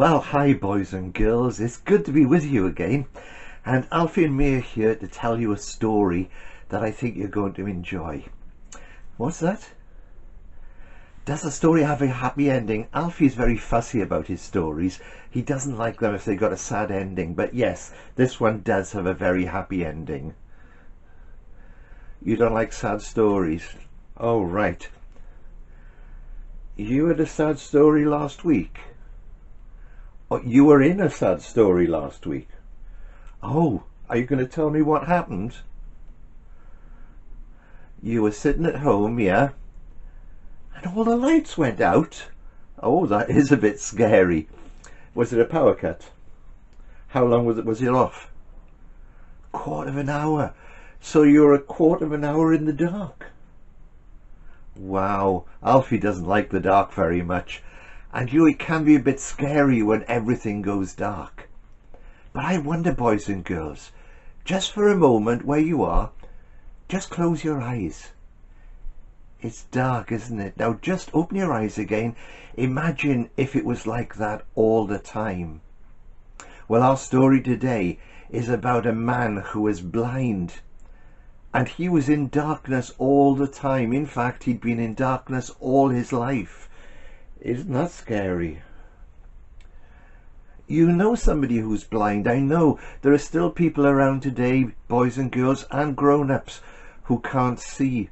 Well, hi boys and girls, it's good to be with you again, and Alfie and me are here to tell you a story that I think you're going to enjoy. What's that? Does the story have a happy ending? Alfie's very fussy about his stories. He doesn't like them if they've got a sad ending, but yes, this one does have a very happy ending. You don't like sad stories? Oh, right. You had a sad story last week? Oh, you were in a sad story last week. Oh, are you going to tell me what happened? You were sitting at home, yeah? And all the lights went out. Oh, that is a bit scary. Was it a power cut? How long was it off? Quarter of an hour. So you were a quarter of an hour in the dark. Wow, Alfie doesn't like the dark very much. And it can be a bit scary when everything goes dark. But I wonder, boys and girls, just for a moment where you are, just close your eyes. It's dark, isn't it? Now just open your eyes again. Imagine if it was like that all the time. Well, our story today is about a man who was blind. And he was in darkness all the time. In fact, he'd been in darkness all his life. Isn't that scary? You know somebody who's blind. I know there are still people around today, boys and girls and grown-ups, who can't see.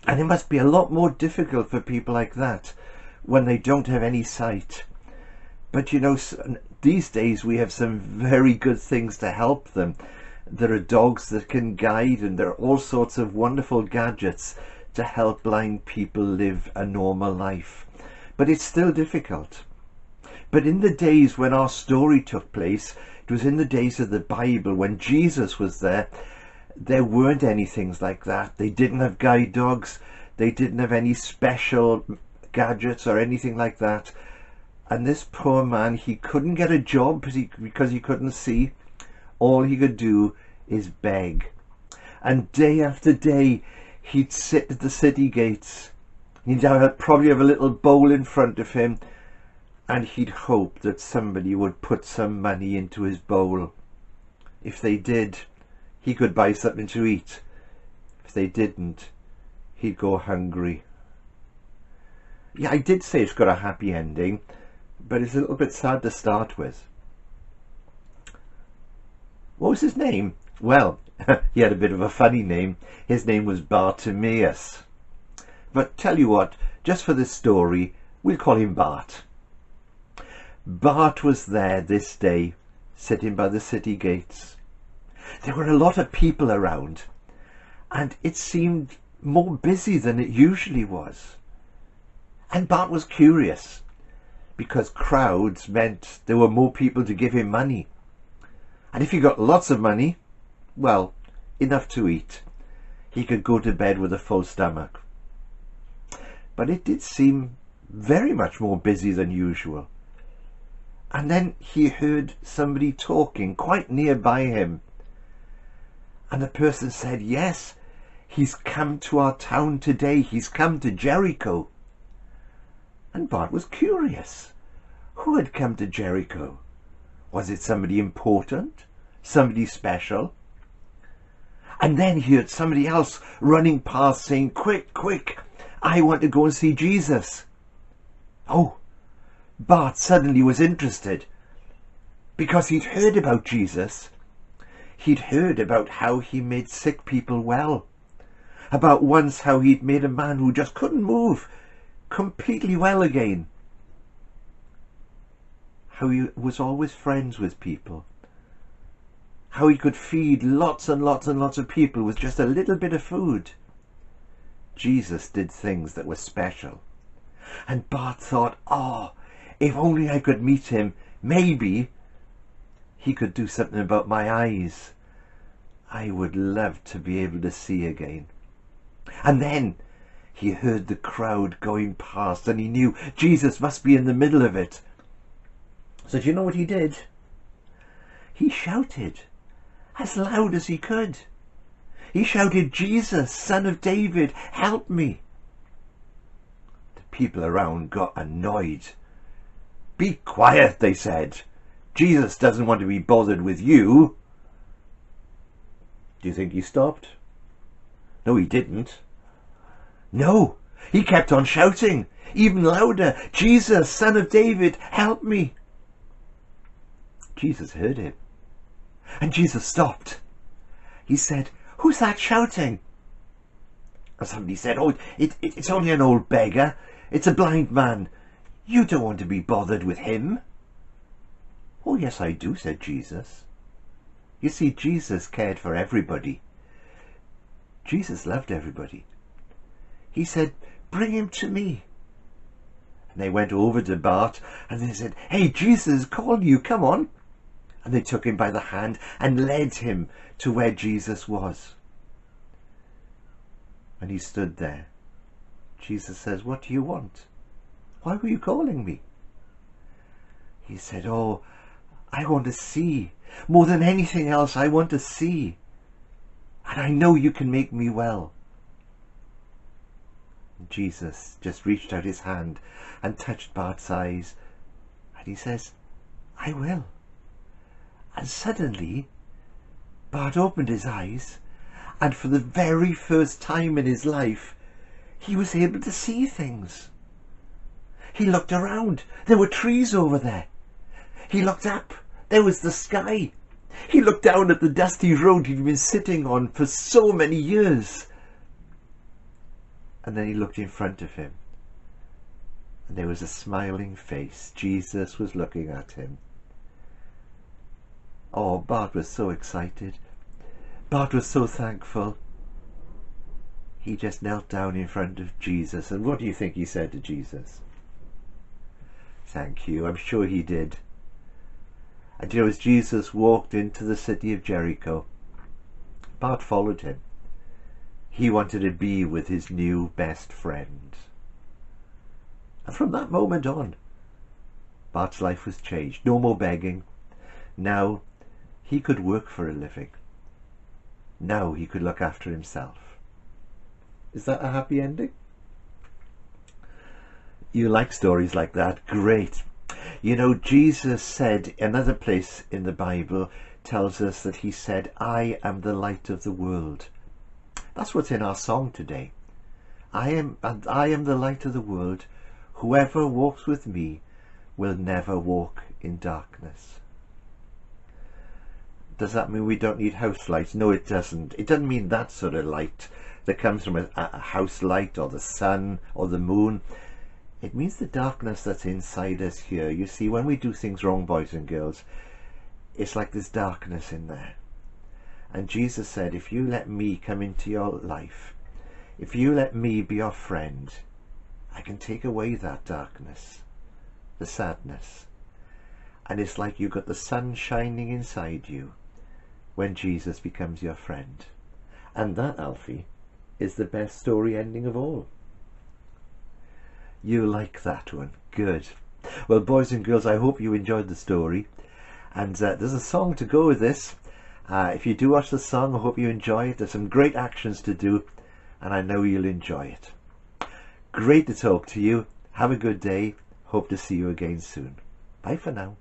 And it must be a lot more difficult for people like that when they don't have any sight. But you know, these days we have some very good things to help them. There are dogs that can guide, and there are all sorts of wonderful gadgets to help blind people live a normal life. But it's still difficult. But in the days when our story took place, it was in the days of the Bible when Jesus was there. There weren't any things like that. They didn't have guide dogs. They didn't have any special gadgets or anything like that. And this poor man, he couldn't get a job because he couldn't see. All he could do is beg. And day after day, he'd sit at the city gates. He'd probably have a little bowl in front of him, and he'd hope that somebody would put some money into his bowl. If they did, he could buy something to eat. If they didn't, he'd go hungry. Yeah, I did say it's got a happy ending, but it's a little bit sad to start with. What was his name? Well, he had a bit of a funny name. His name was Bartimaeus. But tell you what, just for this story, we'll call him Bart. Bart was there this day, sitting by the city gates. There were a lot of people around, and it seemed more busy than it usually was. And Bart was curious, because crowds meant there were more people to give him money. And if he got lots of money, well, enough to eat, he could go to bed with a full stomach. But it did seem very much more busy than usual. And then he heard somebody talking quite nearby him. And the person said, yes, he's come to our town today. He's come to Jericho. And Bart was curious. Who had come to Jericho? Was it somebody important? Somebody special? And then he heard somebody else running past saying, quick, quick, I want to go and see Jesus. Oh, Bart suddenly was interested, because he'd heard about Jesus. He'd heard about how he made sick people well, about once how he'd made a man who just couldn't move completely well again, how he was always friends with people, how he could feed lots and lots and lots of people with just a little bit of food. Jesus did things that were special. And Bart thought, oh, if only I could meet him, maybe he could do something about my eyes. I would love to be able to see again. And then he heard the crowd going past, and he knew Jesus must be in the middle of it. So do you know what he did? He shouted as loud as he could. He shouted, Jesus, Son of David, help me. The people around got annoyed. "Be quiet," they said. "Jesus doesn't want to be bothered with you." Do you think he stopped? No, he didn't. No, he kept on shouting, even louder, "Jesus, Son of David, help me." Jesus heard him, and Jesus stopped. He said, "Who's that shouting?" And somebody said, "Oh, it's only an old beggar. It's a blind man. You don't want to be bothered with him." "Oh, yes, I do," said Jesus. You see, Jesus cared for everybody. Jesus loved everybody. He said, "Bring him to me." And they went over to Bart and they said, "Hey, Jesus called you, come on." And they took him by the hand and led him to where Jesus was. And he stood there. Jesus says, "What do you want? Why were you calling me?" He said, "Oh, I want to see. More than anything else, I want to see. And I know you can make me well." And Jesus just reached out his hand and touched Bart's eyes. And he says, "I will." And suddenly, Bart opened his eyes, and for the very first time in his life, he was able to see things. He looked around. There were trees over there. He looked up. There was the sky. He looked down at the dusty road he'd been sitting on for so many years. And then he looked in front of him. And there was a smiling face. Jesus was looking at him. Oh, Bart was so excited. Bart was so thankful. He just knelt down in front of Jesus. And what do you think he said to Jesus? "Thank you." I'm sure he did. And you know, as Jesus walked into the city of Jericho, Bart followed him. He wanted to be with his new best friend. And from that moment on, Bart's life was changed. No more begging. Now he could work for a living. Now he could look after himself. Is that a happy ending? You like stories like that? Great. You know, Jesus said, another place in the Bible tells us that he said, "I am the light of the world." That's what's in our song today. I am the light of the world. Whoever walks with me will never walk in darkness. Does that mean we don't need house lights? No, it doesn't. It doesn't mean that sort of light that comes from a house light or the sun or the moon. It means the darkness that's inside us here. You see, when we do things wrong, boys and girls, it's like there's darkness in there. And Jesus said, if you let me come into your life, if you let me be your friend, I can take away that darkness, the sadness. And it's like you've got the sun shining inside you when Jesus becomes your friend. And that, Alfie, is the best story ending of all. You like that one? Good. Well, boys and girls, I hope you enjoyed the story. And there's a song to go with this. If you do watch the song, I hope you enjoy it. There's some great actions to do, and I know you'll enjoy it. Great to talk to you. Have a good day. Hope to see you again soon. Bye for now.